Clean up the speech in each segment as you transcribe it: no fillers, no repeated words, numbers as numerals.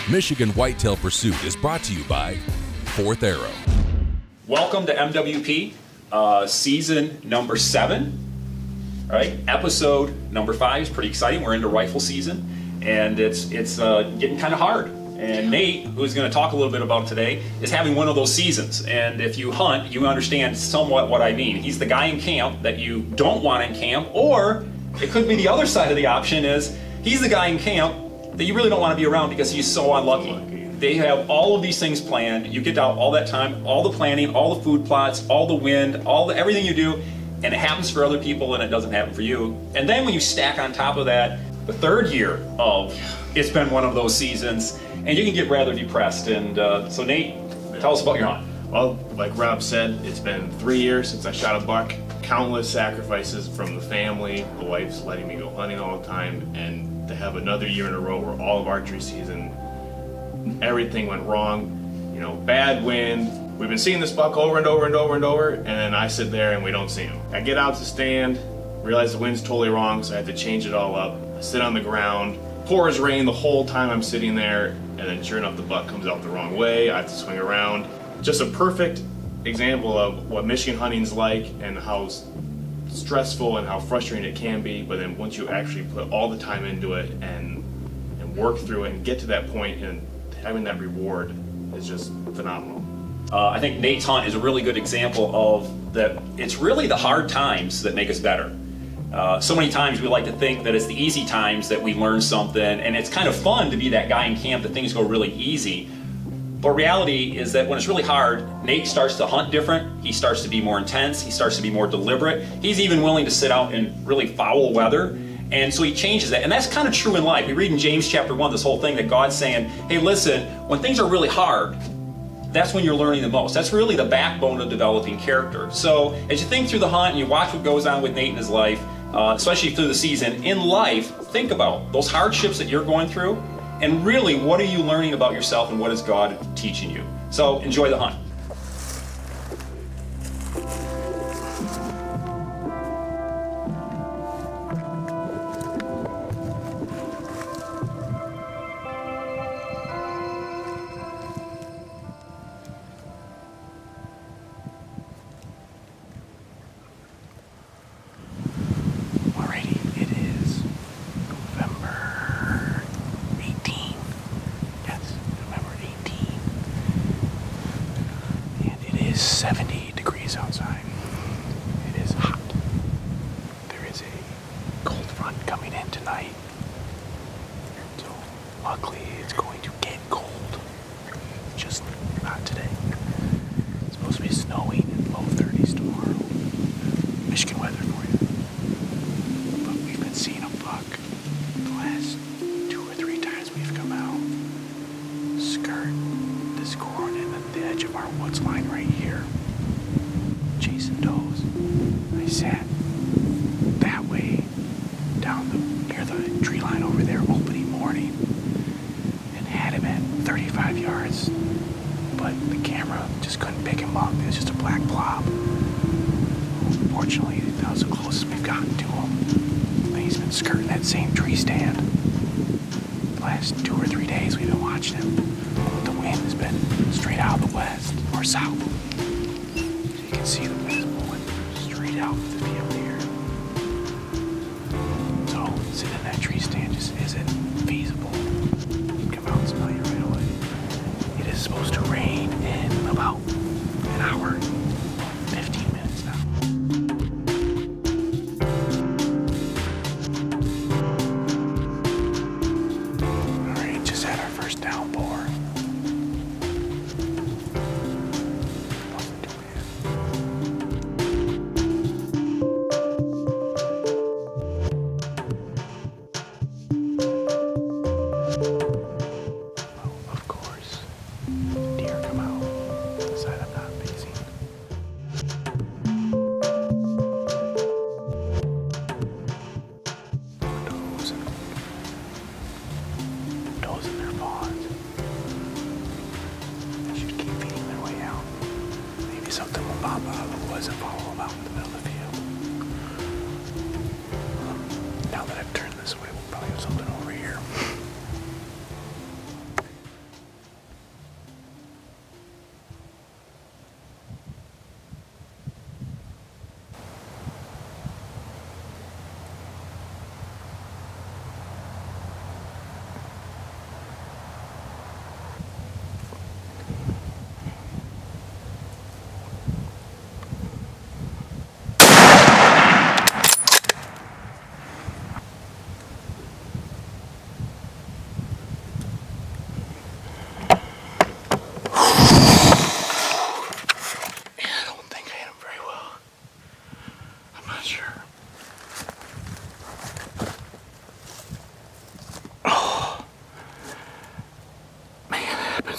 Michigan Whitetail Pursuit is brought to you by Fourth Arrow. Welcome to MWP, season number 7. All right, episode number 5 is pretty exciting. We're into rifle season, and it's getting kind of hard. And Nate, who's going to talk a little bit about today, is having one of those seasons. And if you hunt, you understand somewhat what I mean. He's the guy in camp that you don't want in camp, or it could be the other side of the option is he's the guy in camp that you really don't want to be around because he's so unlucky. They have all of these things planned. You get out all that time, all the planning, all the food plots, all the wind, everything you do, and it happens for other people and it doesn't happen for you. And then when you stack on top of that the third year of it's been one of those seasons, and you can get rather depressed. And so Nate, tell us about your hunt. Well, like Rob said, it's been 3 years since I shot a buck. Countless sacrifices from the family. The wife's letting me go hunting all the time, and to have another year in a row where all of archery season, everything went wrong. You know, bad wind. We've been seeing this buck over and over and over and over, and then I sit there and we don't see him. I get out to stand, realize the wind's totally wrong, so I have to change it all up. I sit on the ground, pours rain the whole time I'm sitting there, and then sure enough the buck comes out the wrong way. I have to swing around. Just a perfect example of what Michigan hunting's like and how stressful and how frustrating it can be, but then once you actually put all the time into it and work through it and get to that point and having that reward is just phenomenal. I think Nate's hunt is a really good example of that. It's really the hard times that make us better. So many times we like to think that it's the easy times that we learn something, and it's kind of fun to be that guy in camp that things go really easy. But reality is that when it's really hard, Nate starts to hunt different. He starts to be more intense. He starts to be more deliberate. He's even willing to sit out in really foul weather. And so he changes that. And that's kind of true in life. We read in James chapter 1 this whole thing that God's saying, hey, listen, when things are really hard, that's when you're learning the most. That's really the backbone of developing character. So as you think through the hunt and you watch what goes on with Nate in his life, especially through the season, in life, think about those hardships that you're going through. And really, what are you learning about yourself and what is God teaching you? So enjoy the hunt. It's 70 degrees outside. It is hot. There is a cold front coming in tonight. So luckily it's going to get cold. Just not today. It's supposed to be snowing in low 30s tomorrow. Michigan weather for you. But we've been seeing a buck the last 2 or 3 times we've come out. Skirt this corn and the edge of our woods line right here. Chasing does. I sat that way down near the tree line over there opening morning and had him at 35 yards, but the camera just couldn't pick him up. It was just a black blob. Fortunately, that was the closest we've gotten to him. And he's been skirting that same tree stand. The last 2 or 3 days we've been watching him. The wind has been straight out of the west or south. So you can see the wind blowing straight out of the field here. So sitting in that tree stand just isn't feasible. You come out and smell you right away. It is supposed to rain in about an hour, 15 minutes now. Alright, just had our first downpour. Of course, deer come out on the side I'm not facing. Does in their ponds. They should keep feeding their way out. Maybe something will pop out of the woods and follow them out in the middle of the field. Now that I've turned this way, we'll probably have something over here.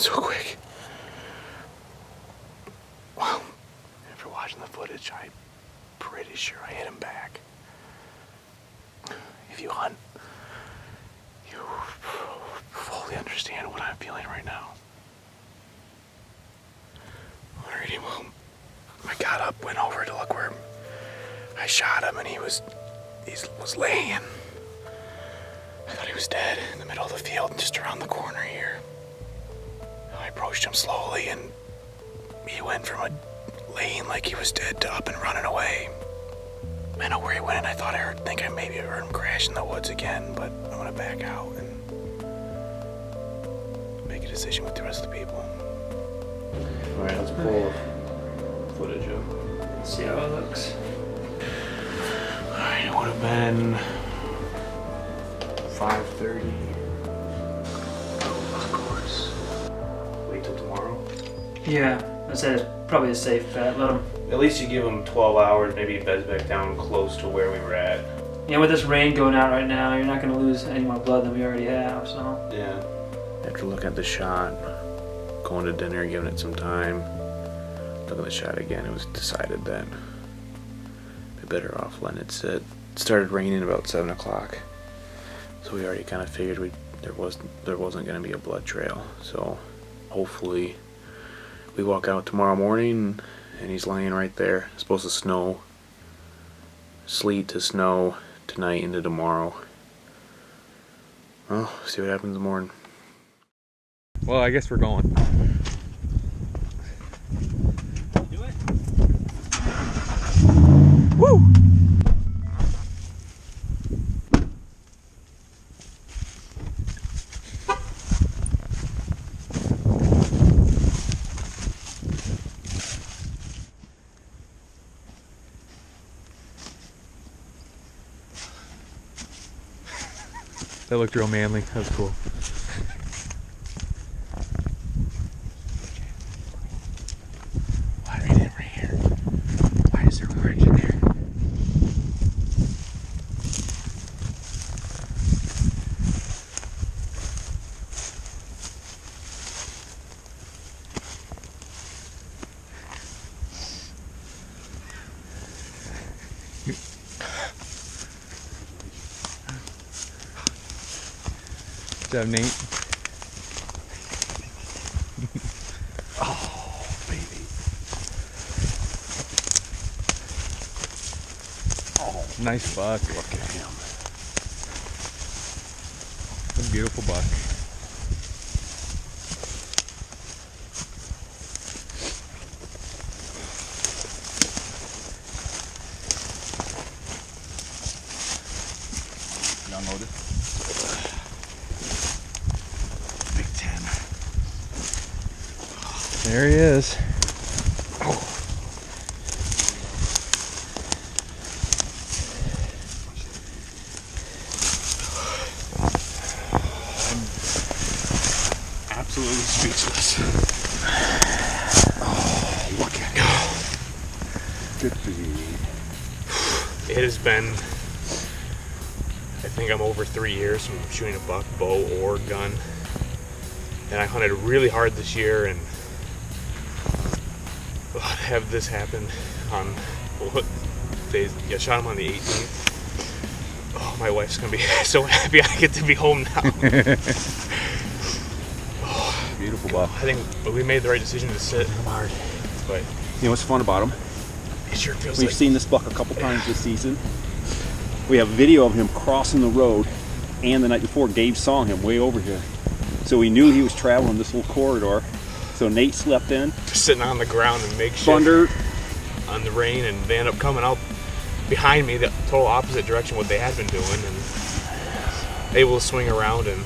so quick. Well, after watching the footage, I'm pretty sure I hit him back. If you hunt, you fully understand what I'm feeling right now. Alrighty, well, I got up, went over to look where I shot him, and he was laying. I thought he was dead in the middle of the field, just around the corner here. I approached him slowly, and he went from laying like he was dead to up and running away. I know where he went, and I think I maybe heard him crash in the woods again, but I'm gonna back out and make a decision with the rest of the people. Alright, let's pull footage up. See how it looks. Alright, it would have been 5:30. Of course. Wait till tomorrow. Yeah, I said it's probably a safe bet. Let him. At least you give him 12 hours, maybe he beds back down close to where we were at. Yeah, with this rain going out right now, you're not going to lose any more blood than we already have. So. Yeah. After looking at the shot, going to dinner, giving it some time, looking at the shot again, it was decided that we'd be better off letting it sit. It started raining about 7 o'clock, so we already kind of figured there wasn't going to be a blood trail. So hopefully we walk out tomorrow morning and he's laying right there. It's supposed to snow, sleet to snow tonight into tomorrow. Well, see what happens in the morning. Well, I guess we're going. Do it. Woo! That looked real manly. That was cool. Why are we in right here? Why is there orange in there? Good job, Nate. Oh, baby. Oh, nice buck. Look at him. A beautiful buck. You unloaded? Big 10. There he is. Absolutely speechless. Oh, look at him. Good for you. It has been, I think I'm over 3 years from shooting a buck, bow, or gun. And I hunted really hard this year, and to have this happen on what days? I shot him on the 18th. Oh, my wife's gonna be so happy I get to be home now. Beautiful buck. I think we made the right decision to sit hard, but You know what's fun about him? it sure feels We've like seen this buck a couple times this season. We have video of him crossing the road, and the night before, Dave saw him way over here. So we knew he was traveling this little corridor. So Nate slept in. just sitting on the ground and makeshift Thunder. on the rain, and they end up coming out behind me the total opposite direction what they had been doing, and able to swing around, and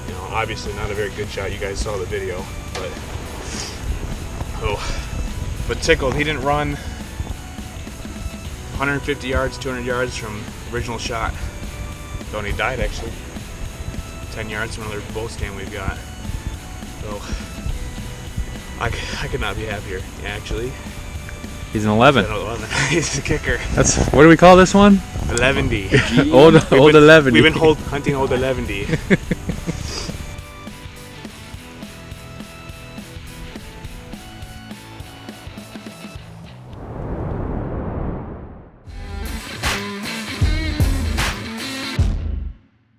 you know, obviously not a very good shot. You guys saw the video, but tickled. He didn't run 150 yards, 200 yards from original shot. So, and he died actually 10 yards from another bow stand we've got. So I could not be happier, actually. He's an 11. He's the kicker. That's, what do we call this one? 11D. Old 11. We've been hunting old 11D.